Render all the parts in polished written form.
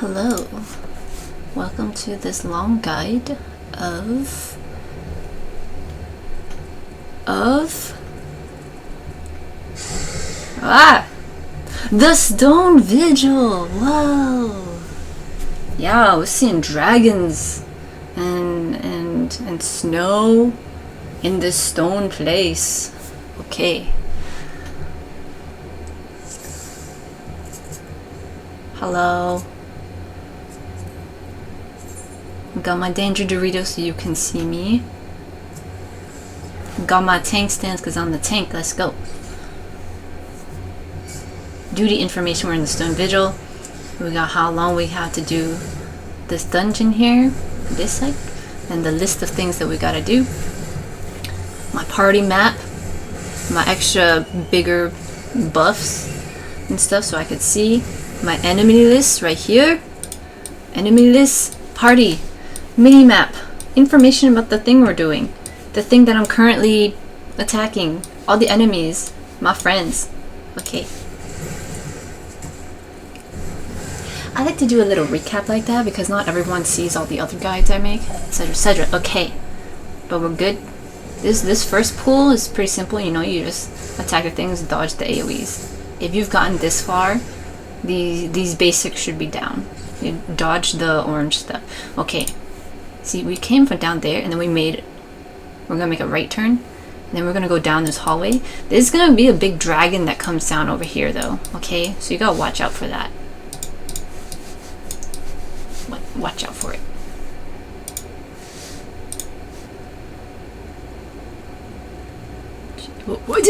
Hello, welcome to this long guide of the Stone Vigil. Whoa, yeah, we're seeing dragons and snow in this stone place. Okay. Hello. Got my danger Dorito so you can see me. Got my tank stance because I'm the tank. Let's go. Duty information. We're in the Stone Vigil. We got how long we have to do this dungeon here. This side. And the list of things that we gotta do. My party map. My extra bigger buffs and stuff so I could see. My enemy list right here. Enemy list. Party. Mini-map, information about the thing we're doing, the thing that I'm currently attacking, all the enemies, my friends. Okay. I like to do a little recap like that because not everyone sees all the other guides I make, etc, etc. Okay, but we're good. This first pool is pretty simple. You know, you just attack the things, dodge the AoEs. If you've gotten this far, these basics should be down. You dodge the orange stuff. Okay. See, we came from down there, and then we're gonna make a right turn, and then we're gonna go down this hallway. There's gonna be a big dragon that comes down over here, though, okay? So you gotta watch out for that. Watch out for it.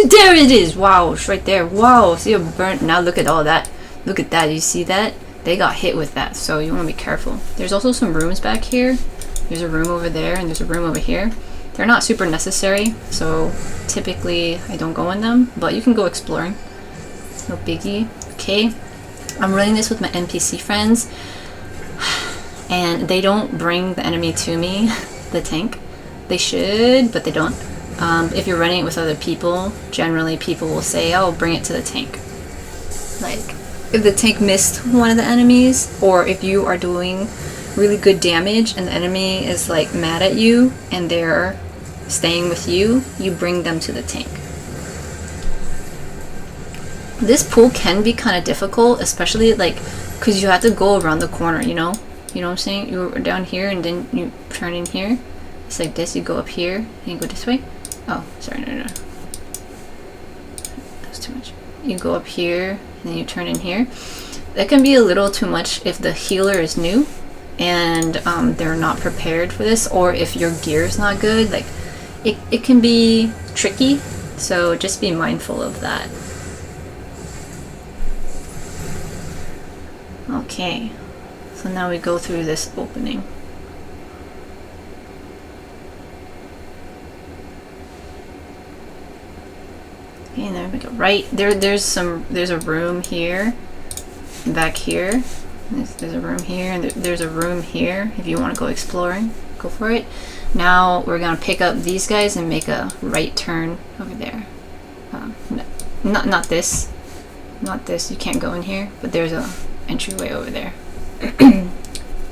There it is! Wow, it's right there. Wow, see it burnt. Now look at all that. Look at that, you see that? They got hit with that, so you wanna be careful. There's also some rooms back here. There's a room over there and there's a room over here. They're not super necessary, so typically I don't go in them, but you can go exploring. No biggie. Okay, I'm running this with my NPC friends, and they don't bring the enemy to me, the tank. They should, but they don't. If you're running it with other people, generally people will say, oh, bring it to the tank. Like, if the tank missed one of the enemies, or if you are doing really good damage and the enemy is like mad at you and they're staying with you, you bring them to the tank. This pool can be kind of difficult, especially like because you have to go around the corner, you know what I'm saying? You're down here and then you turn in here. It's like this. You go up here and you go this way. Oh, sorry, no, that was too much. You go up here and then you turn in here. That can be a little too much if the healer is new and they're not prepared for this, or if your gear is not good. Like it can be tricky, so just be mindful of that. Okay, so now we go through this opening. Okay, and then we go right there. There's a room here, back here. There's a room here, and there's a room here. If you want to go exploring, go for it. Now we're gonna pick up these guys and make a right turn over there. No, not this, not this. You can't go in here, but there's a entryway over there,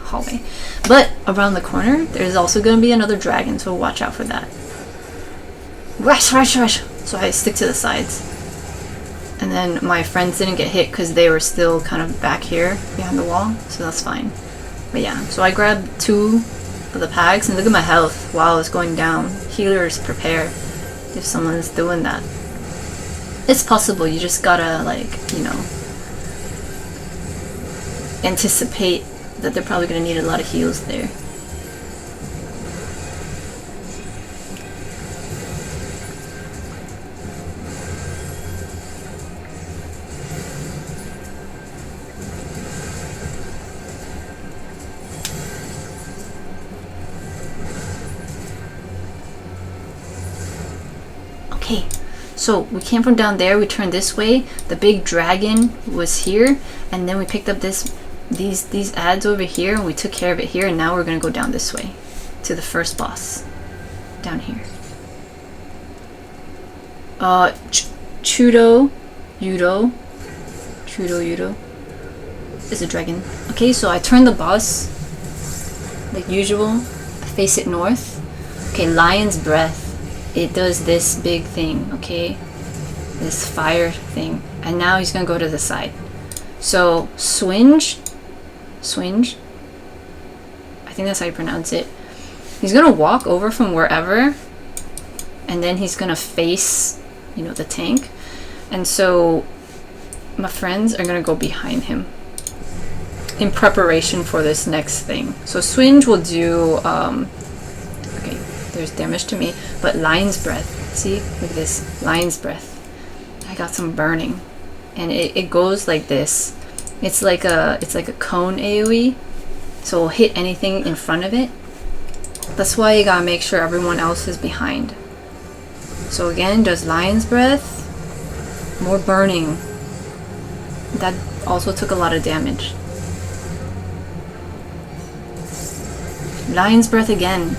hallway. But around the corner, there's also gonna be another dragon, so watch out for that. Rush, rush, rush. So I stick to the sides. And then my friends didn't get hit because they were still kind of back here behind the wall, so that's fine. But yeah, so I grabbed 2 of the packs and look at my health while it's going down. Healers prepare if someone's doing that. It's possible, you just gotta like, you know, anticipate that they're probably gonna need a lot of heals there. Okay, so we came from down there, we turned this way, the big dragon was here, and then we picked up these ads over here and we took care of it here, and now we're gonna go down this way to the first boss down here. Chudo Yudo. is a dragon. Okay, so I turn the boss like usual. I face it north. Okay, Lion's Breath. It does this big thing, okay? This fire thing. And now he's gonna go to the side. So, swinge. I think that's how you pronounce it. He's gonna walk over from wherever. And then he's gonna face, you know, the tank. And so, my friends are gonna go behind him in preparation for this next thing. So swinge will do, okay, there's damage to me, but Lion's Breath, see, look at this, Lion's Breath. I got some burning, and it goes like this. It's like a cone AoE, so it'll hit anything in front of it. That's why you gotta make sure everyone else is behind. So again, does Lion's Breath, more burning. That also took a lot of damage. Lion's Breath again.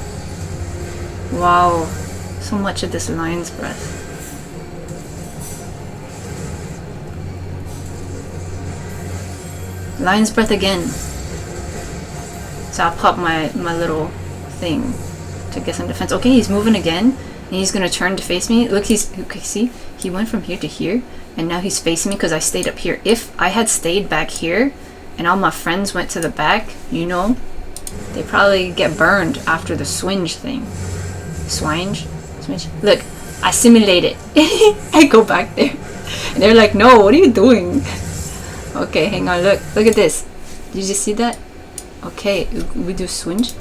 Wow, so much of this Lion's Breath. Lion's Breath again. So I'll pop my little thing to get some defense. Okay, he's moving again. And he's gonna turn to face me. Look, okay, see? He went from here to here. And now he's facing me because I stayed up here. If I had stayed back here and all my friends went to the back, you know, they probably get burned after the swinge thing. Swinge? Look, I simulate it. I go back there. And they're like, no, what are you doing? Okay, hang on, look at this. Did you see that? Okay, we do swinge.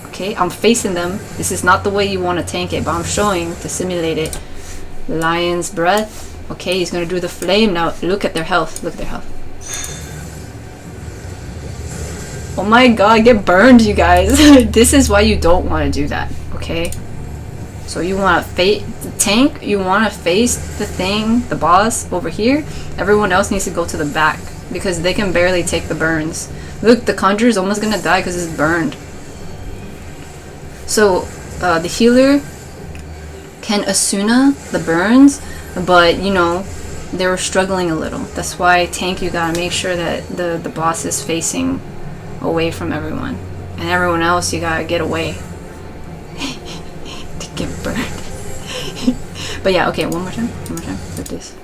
Okay, I'm facing them. This is not the way you want to tank it, but I'm showing to simulate it. Lion's Breath. Okay, he's gonna do the flame now. Look at their health. Look at their health. Oh my god, get burned, you guys. This is why you don't want to do that, okay? So you want to face the tank, you want to face the thing, the boss over here. Everyone else needs to go to the back because they can barely take the burns. Look, the conjurer's almost gonna die because it's burned. So the healer can Asuna the burns, but you know, they were struggling a little. That's why tank, you gotta make sure that the boss is facing away from everyone, and everyone else you gotta get away to get burned. But yeah, okay, one more time. Look at this.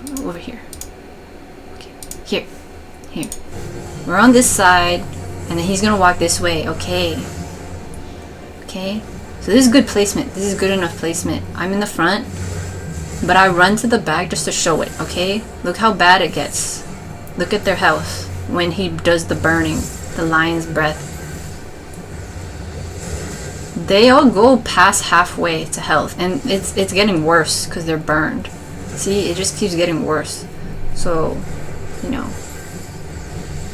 No, over here. Okay, here. We're on this side, and then he's gonna walk this way. Okay, so this is good placement. This is good enough placement. I'm in the front, but I run to the back just to show it, okay? Look how bad it gets. Look at their health when he does the burning, the Lion's Breath. They all go past halfway to health, and it's getting worse because they're burned. See, it just keeps getting worse. So, you know,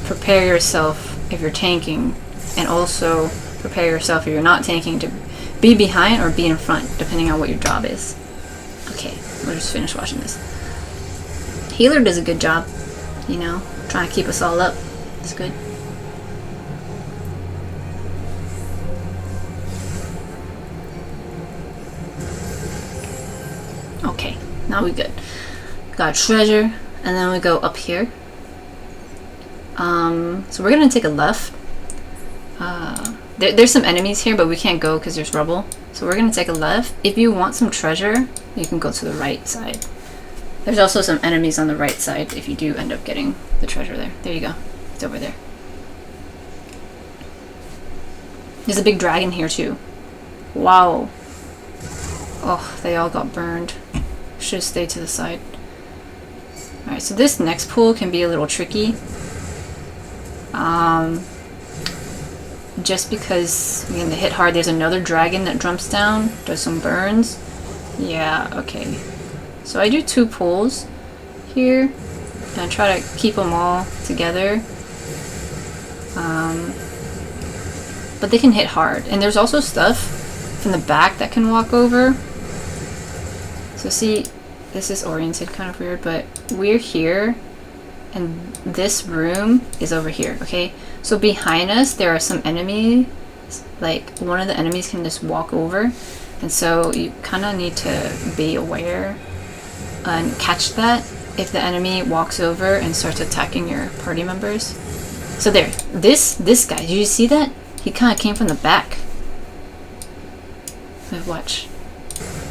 prepare yourself if you're tanking, and also prepare yourself if you're not tanking to be behind or be in front, depending on what your job is. Okay, we'll just finish watching this. Healer does a good job, you know, trying to keep us all up. It's good. Okay, now we're good. Got treasure, and then we go up here. So we're gonna take a left. There's some enemies here, but we can't go because there's rubble. So we're gonna take a left. If you want some treasure, you can go to the right side. There's also some enemies on the right side if you do end up getting the treasure there. There you go. It's over there. There's a big dragon here too. Wow. Oh, they all got burned. Should have stayed to the side. Alright, so this next pool can be a little tricky. Just because when they hit hard, there's another dragon that jumps down, does some burns. Yeah, okay. So I do 2 pulls here, and I try to keep them all together. But they can hit hard. And there's also stuff from the back that can walk over. So see, this is oriented kind of weird, but we're here, and this room is over here, okay? So behind us, there are some enemies. Like, one of the enemies can just walk over. And so you kind of need to be aware and catch that if the enemy walks over and starts attacking your party members. So there, this guy, did you see that? He kind of came from the back. Wait, watch.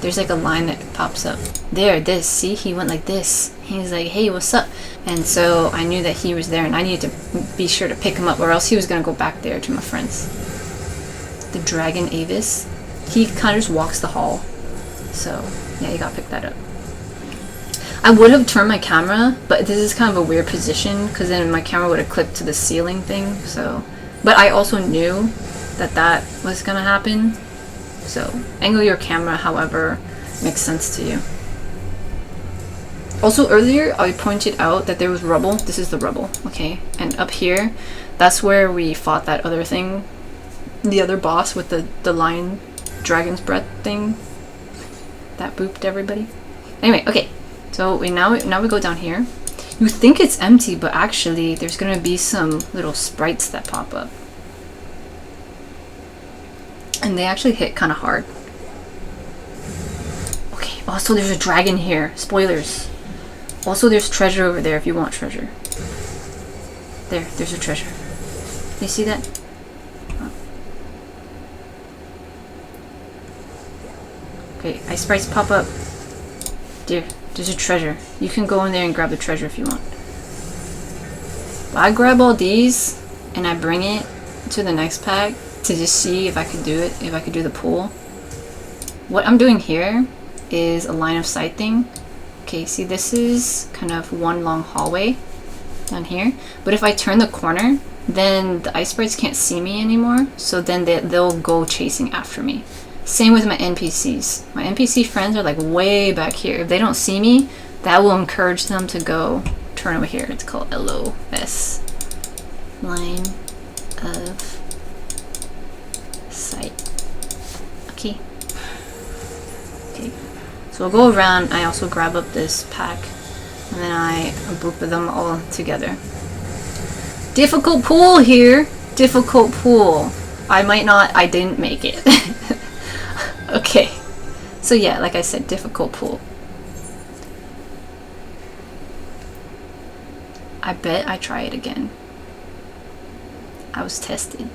There's like a line that pops up. There, this, see? He went like this. He's like, hey, what's up? And so I knew that he was there and I needed to be sure to pick him up or else he was going to go back there to my friends. The Dragon Avis. He kind of just walks the hall. So, yeah, you gotta pick that up. I would have turned my camera, but this is kind of a weird position because then my camera would have clipped to the ceiling thing, so. But I also knew that that was gonna happen. So, angle your camera however makes sense to you. Also, earlier I pointed out that there was rubble. This is the rubble, okay? And up here, that's where we fought that other thing. The other boss with the lion dragon's breath thing. That booped everybody. Anyway, okay. So now we go down here. You think it's empty, but actually there's gonna be some little sprites that pop up. And they actually hit kind of hard. Okay, also there's a dragon here. Spoilers. Also there's treasure over there if you want treasure. There's a treasure. You see that? Okay, ice sprites pop up. There's a treasure. You can go in there and grab the treasure if you want. But I grab all these and I bring it to the next pack to just see if I could do it, if I could do the pool. What I'm doing here is a line of sight thing. Okay, see this is kind of one long hallway down here. But if I turn the corner, then the ice sprites can't see me anymore. So then they'll go chasing after me. Same with my NPCs. My NPC friends are like way back here. If they don't see me, that will encourage them to go turn over here. It's called LOS. Line of sight. Okay. Okay. So I'll go around. I also grab up this pack. And then I boop them all together. Difficult pool here. Difficult pool. I didn't make it. Okay, so yeah, like I said, difficult pool. I bet I try it again. I was tested.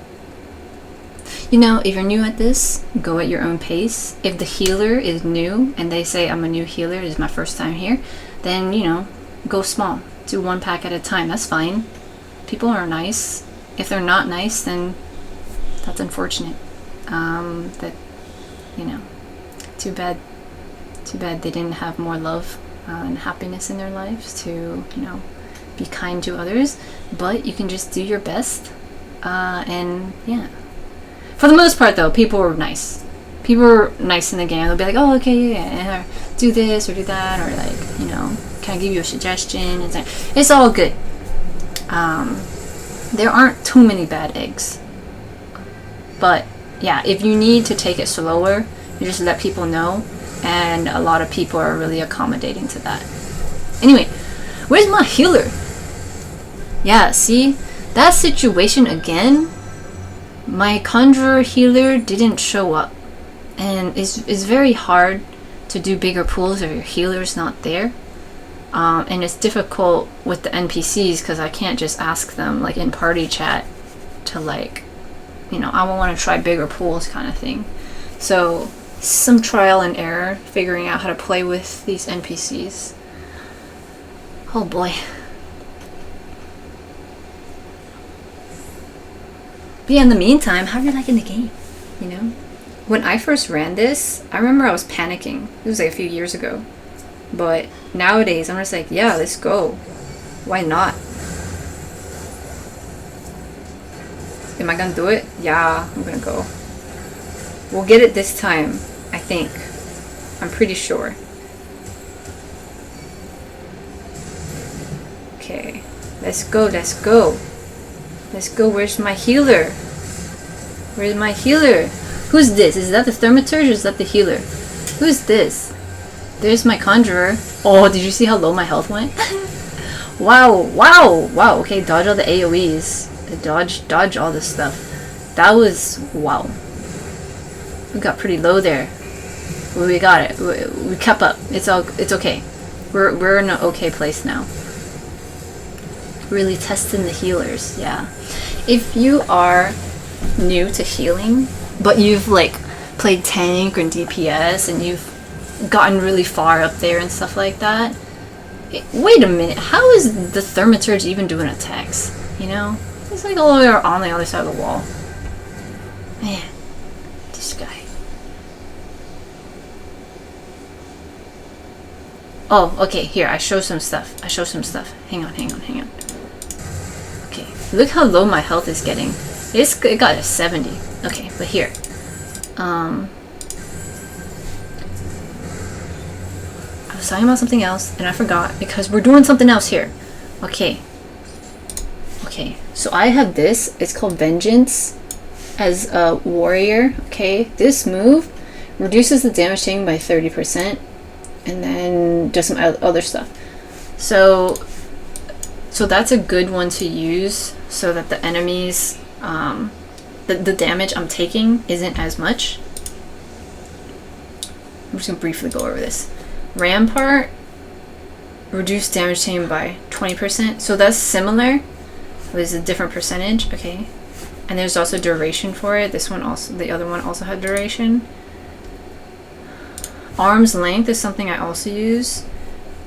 You know, if you're new at this, go at your own pace. If the healer is new and they say, I'm a new healer, this is my first time here, then, you know, go small. Do one pack at a time, that's fine. People are nice. If they're not nice, then that's unfortunate. You know, too bad they didn't have more love and happiness in their lives to, you know, be kind to others. But you can just do your best, and yeah. For the most part, though, people were nice. People were nice in the game. They'll be like, oh, okay, yeah, or do this or do that, or like, you know, can I give you a suggestion? It's all good. There aren't too many bad eggs, but yeah, if you need to take it slower, you just let people know, and a lot of people are really accommodating to that. Anyway, where's my healer? Yeah, see? That situation again, my conjurer healer didn't show up. And it's very hard to do bigger pools if your healer's not there. And it's difficult with the NPCs because I can't just ask them, like in party chat, to like, you know, I want to try bigger pools kind of thing. So some trial and error figuring out how to play with these NPCs. Oh boy. But yeah, in the meantime, how are you liking the game? You know? When I first ran this, I remember I was panicking. It was like a few years ago. But nowadays, I'm just like, yeah, let's go. Why not? Am I gonna do it? Yeah, I'm gonna go. We'll get it this time, I think. I'm pretty sure. Okay, let's go, let's go. Let's go, where's my healer? Where's my healer? Who's this? Is that the Thaumaturge or is that the healer? Who's this? There's my conjurer. Oh, did you see how low my health went? Wow, wow, wow. Okay, dodge all the AoEs. Dodge all this stuff. That was, wow. We got pretty low there. We got it. We kept up. It's okay. We're in an okay place now. Really testing the healers, yeah. If you are new to healing, but you've like played tank or DPS and you've gotten really far up there and stuff like that, wait a minute, how is the Thaumaturge even doing attacks? You know? It's like all the way on the other side of the wall. Man, this guy. Oh, okay, here, I show some stuff. Hang on. Okay, look how low my health is getting. It got a 70. Okay, but here. I was talking about something else, and I forgot, because we're doing something else here. Okay, so I have this. It's called Vengeance as a warrior. Okay, this move reduces the damage taken by 30%, and then does some other stuff. So that's a good one to use, so that the enemies, the damage I'm taking isn't as much. I'm just gonna briefly go over this. Rampart, reduce damage taken by 20%. So that's similar. There's a different percentage, okay. And there's also duration for it. This one also, the other one also had duration. Arm's length is something I also use.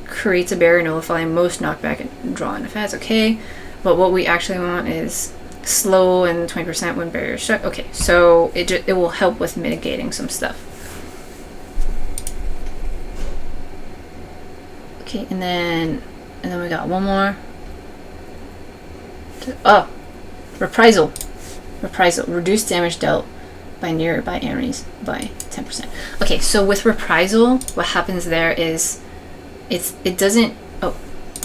Creates a barrier nullifying most knockback and draw effects, okay. But what we actually want is slow and 20% when barrier shut. Okay, so it will help with mitigating some stuff. Okay, and then we got one more. Oh, reprisal. Reduce damage dealt by nearby enemies by 10%. Okay, so with reprisal, what happens there is it doesn't. Oh,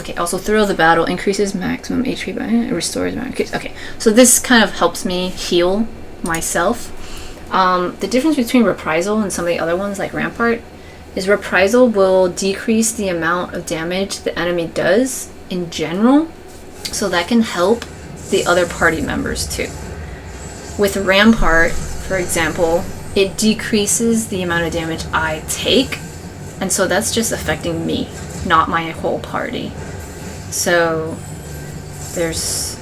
okay. Also, thrill of the battle increases maximum HP by restores maximum. Okay, so this kind of helps me heal myself. The difference between reprisal and some of the other ones like Rampart is reprisal will decrease the amount of damage the enemy does in general, so that can help the other party members too. With Rampart, for example, it decreases the amount of damage I take, and so that's just affecting me, not my whole party. So there's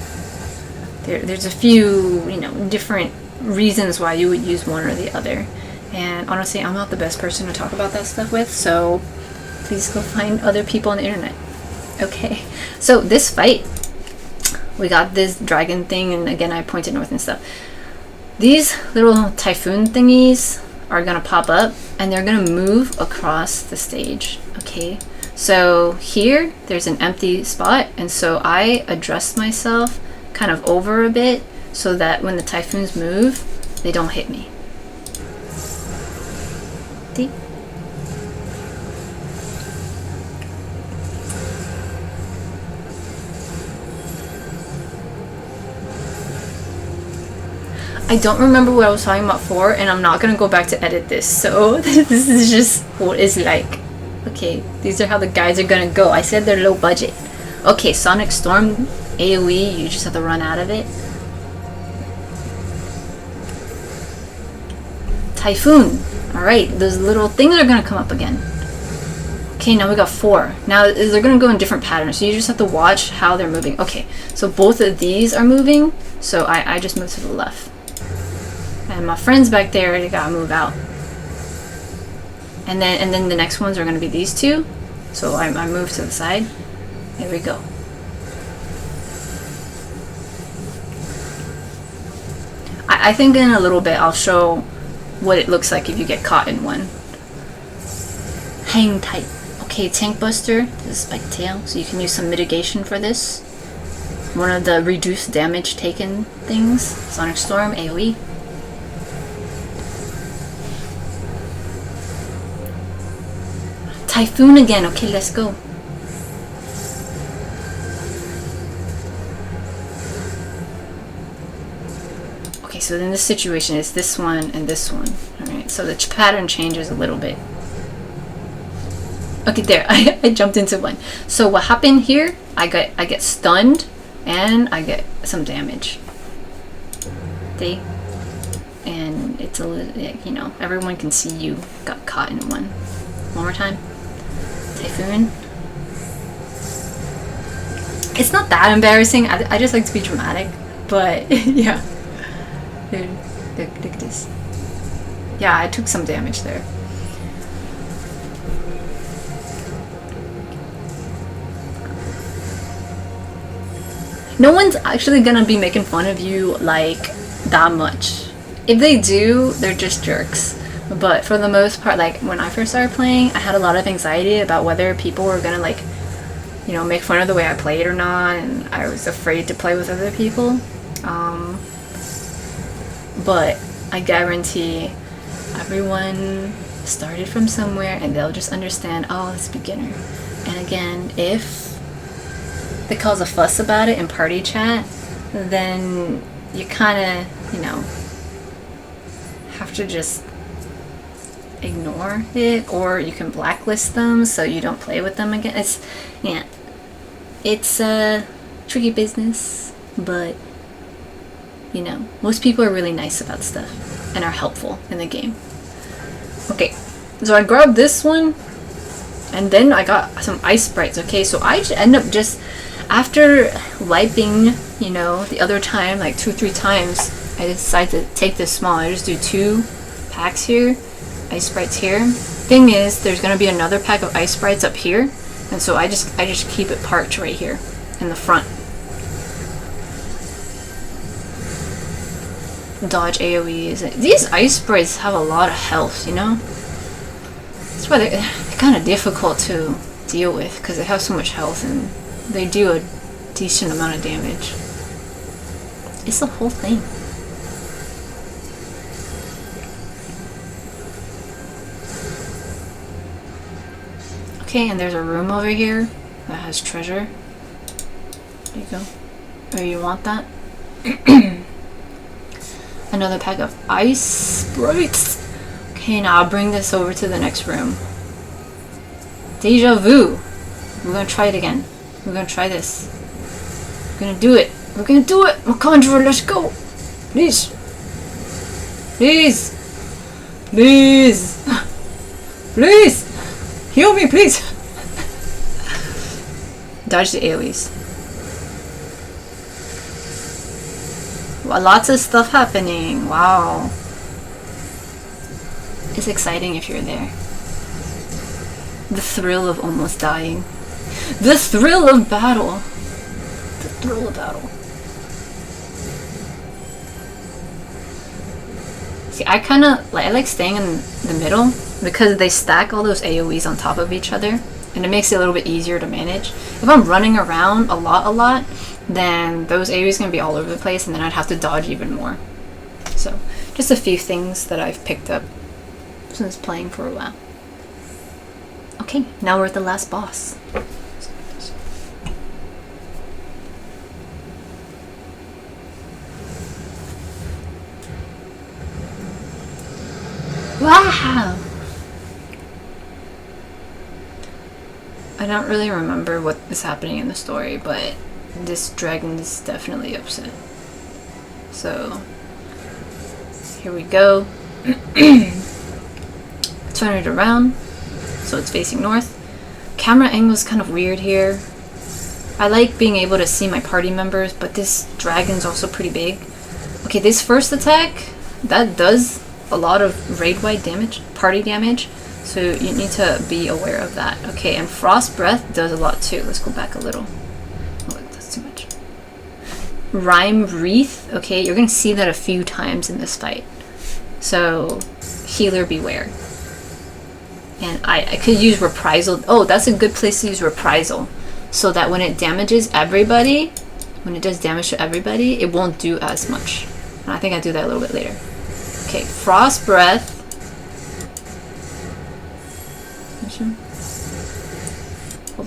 a few, you know, different reasons why you would use one or the other. And honestly, I'm not the best person to talk about that stuff with, so please go find other people on the internet. Okay, so this fight, we got this dragon thing, and again, I pointed north and stuff. These little typhoon thingies are gonna pop up, and they're gonna move across the stage, okay? So here, there's an empty spot, and so I adjust myself kind of over a bit, so that when the typhoons move, they don't hit me. See? I don't remember what I was talking about for, and I'm not gonna go back to edit this, so this is just what it's like. Okay, these are how the guys are gonna go. I said they're low budget. Okay, Sonic Storm AoE, you just have to run out of it. Typhoon. Alright, those little things are gonna come up again. Okay, now we got 4. Now they're gonna go in different patterns, so you just have to watch how they're moving. Okay, so both of these are moving, so I just moved to the left. And my friends back there, they gotta move out. And then the next ones are gonna be these two. So I move to the side. Here we go. I think in a little bit I'll show what it looks like if you get caught in one. Hang tight. Okay, Tank Buster, this is Spike Tail, so you can use some mitigation for this. One of the reduced damage taken things. Sonic Storm, AoE. Typhoon again. Okay, let's go. Okay, so in this situation, it's this one and this one. Alright, so the pattern changes a little bit. Okay, there. I jumped into one. So what happened here, I get stunned and I get some damage. See? And it's a little, you know, everyone can see you got caught in one. One more time. Typhoon. It's not that embarrassing. I just like to be dramatic. But, yeah. Dude, look at this. Yeah, I took some damage there. No one's actually gonna be making fun of you, like, that much. If they do, they're just jerks. But for the most part, like, when I first started playing, I had a lot of anxiety about whether people were gonna, like, you know, make fun of the way I played or not, and I was afraid to play with other people. But I guarantee everyone started from somewhere and they'll just understand, oh, it's a beginner. And again, if they cause a fuss about it in party chat, then you kind of, you know, have to just ignore it, or you can blacklist them so you don't play with them again. It's a tricky business, but you know, most people are really nice about stuff and are helpful in the game. Okay, so I grabbed this one, and then I got some ice sprites. Okay, so I end up just, after wiping, you know, the other time, like 2-3 times, I decided to take this small. I just do 2 packs here, ice sprites here. Thing is, there's gonna be another pack of ice sprites up here, and so I just keep it parked right here in the front. Dodge AoEs. These ice sprites have a lot of health, you know? That's why they're kind of difficult to deal with, because they have so much health and they do a decent amount of damage. It's the whole thing. Okay, and there's a room over here that has treasure. There you go. Oh, you want that? Another pack of ice sprites. Okay, now I'll bring this over to the next room. Deja vu. We're gonna try it again. We're gonna try this. We're gonna do it. We're gonna do it. Conjurer, let's go. Please. Please. Please. Please. Heal me, please. Dodge the AoEs. Well, lots of stuff happening. Wow. It's exciting if you're there. The thrill of almost dying. The thrill of battle. The thrill of battle. See, I like staying in the middle because they stack all those AoEs on top of each other, and it makes it a little bit easier to manage. If I'm running around a lot, then those AoEs are going to be all over the place, and then I'd have to dodge even more. So, just a few things that I've picked up since playing for a while. Okay, now we're at the last boss. Wow! I don't really remember what is happening in the story, but this dragon is definitely upset. So, here we go. Turn it around so it's facing north. Camera angle is kind of weird here. I like being able to see my party members, but this dragon's also pretty big. Okay, this first attack, that does a lot of raid-wide damage, party damage, so you need to be aware of that. Okay, and Frost Breath does a lot too. Let's go back a little. Oh, that's too much. Rhyme Wreath, okay, you're gonna see that a few times in this fight. So, healer beware. And I could use Reprisal. Oh, that's a good place to use Reprisal, so that when it damages everybody, when it does damage to everybody, it won't do as much. And I think I do that a little bit later. Okay, Frost Breath.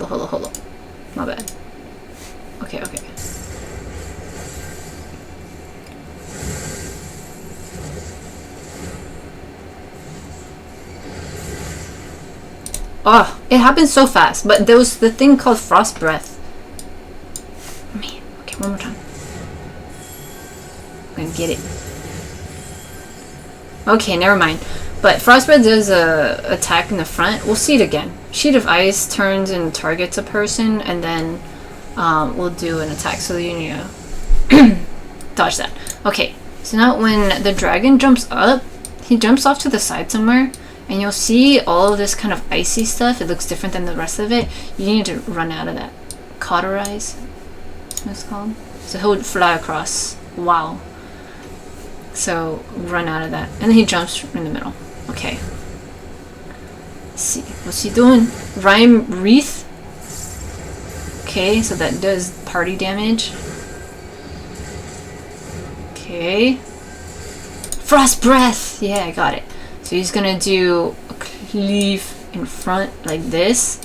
Hold on. My bad. Okay. Oh, it happened so fast, but there was the thing called Frost Breath. Man, okay, one more time. I'm gonna get it. Okay, never mind. But Frost Breath does a attack in the front. We'll see it again. Sheet of Ice turns and targets a person, and then will do an attack. So you need to dodge that. Okay, so now when the dragon jumps up, he jumps off to the side somewhere, and you'll see all of this kind of icy stuff. It looks different than the rest of it. You need to run out of that. Cauterize, that's what it's called. So he'll fly across. Wow. So run out of that. And then he jumps in the middle. Okay. Let's see. What's he doing? Rhyme Wreath. Okay, so that does party damage. Okay. Frost Breath! Yeah, I got it. So he's gonna do a cleave in front like this.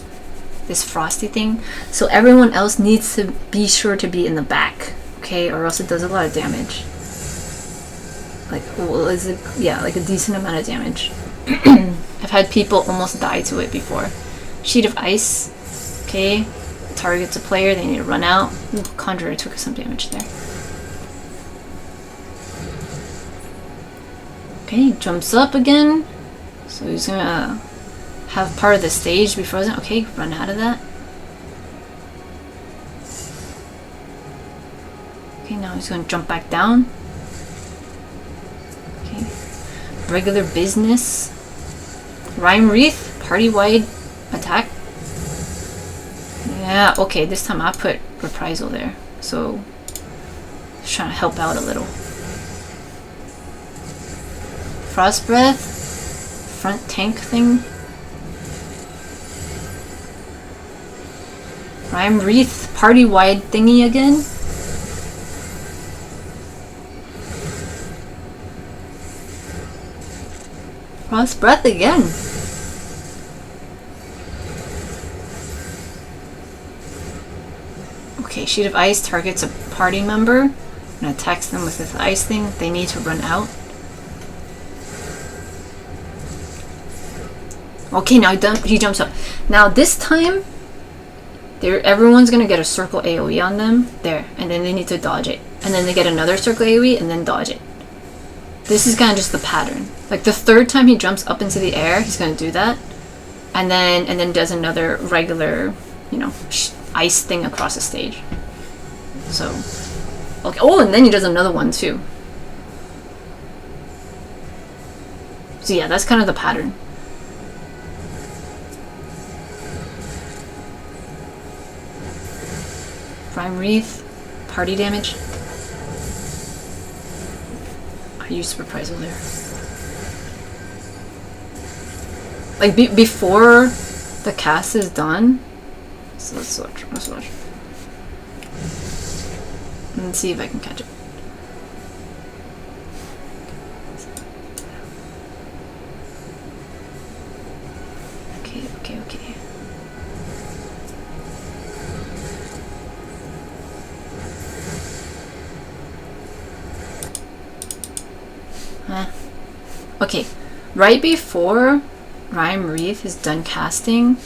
This frosty thing. So everyone else needs to be sure to be in the back. Okay, or else it does a lot of damage. Like, well, is it? Yeah, like a decent amount of damage. I've had people almost die to it before. Sheet of Ice. Okay. Targets a player, they need to run out. Ooh, Conjurer took some damage there. Okay, he jumps up again. So he's gonna have part of the stage be frozen. Okay, run out of that. Okay, now he's gonna jump back down. Okay. Regular business. Rhyme Wreath, party-wide attack. Yeah, okay, this time I put Reprisal there. So, just trying to help out a little. Frost Breath, front tank thing. Rhyme Wreath, party-wide thingy again. Frost Breath again. Okay, Sheet of Ice targets a party member and attacks them with this ice thing. They need to run out. Okay, now he jumps up. Now this time, everyone's gonna get a circle AoE on them there, and then they need to dodge it, and then they get another circle AoE and then dodge it. This is kind of just the pattern. Like the third time he jumps up into the air, he's gonna do that, and then does another regular, you know, ice thing across the stage. So, okay. Oh, and then he does another one too. So yeah, that's kind of the pattern. Rhyme Wreath, party damage. I used Reprisal there. Like before the cast is done. So let's watch. Let's see if I can catch it. Okay. Okay, right before Rhyme Wreath is done casting,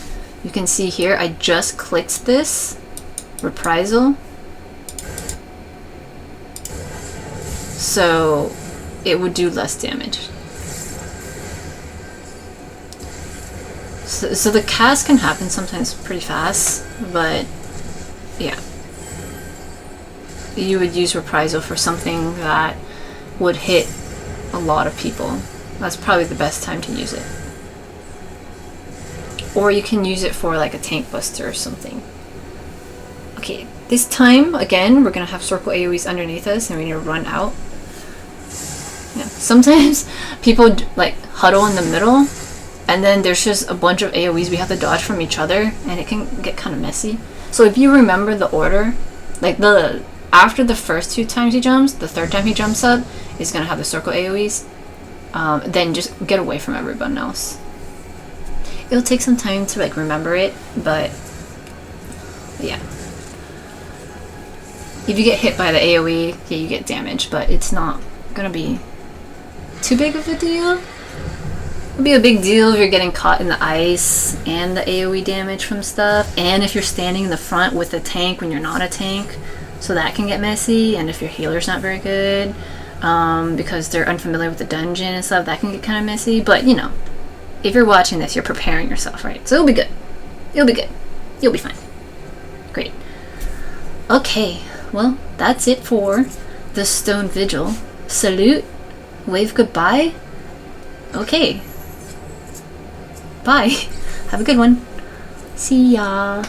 you can see here I just clicked this Reprisal, so it would do less damage. So the cast can happen sometimes pretty fast, but yeah, you would use Reprisal for something that would hit a lot of people. That's probably the best time to use it. Or you can use it for like a tank buster or something. Okay, this time, again, we're gonna have circle AoEs underneath us and we need to run out. Yeah. Sometimes people like huddle in the middle and then there's just a bunch of AoEs we have to dodge from each other and it can get kind of messy. So if you remember the order, like after the first two times he jumps, the third time he jumps up is gonna have the circle AoEs. Then just get away from everyone else. It'll take some time to like remember it, but yeah. If you get hit by the AoE, yeah, you get damage, but it's not gonna be too big of a deal. It'll be a big deal if you're getting caught in the ice and the AoE damage from stuff, and if you're standing in the front with a tank when you're not a tank, so that can get messy, and if your healer's not very good, because they're unfamiliar with the dungeon and stuff, that can get kind of messy. But you know, if you're watching this, you're preparing yourself, right? So it'll be good. It'll be good. You'll be fine. Great. Okay, well, that's it for the Stone Vigil. Salute, wave goodbye. Okay. Bye. Have a good one. See ya.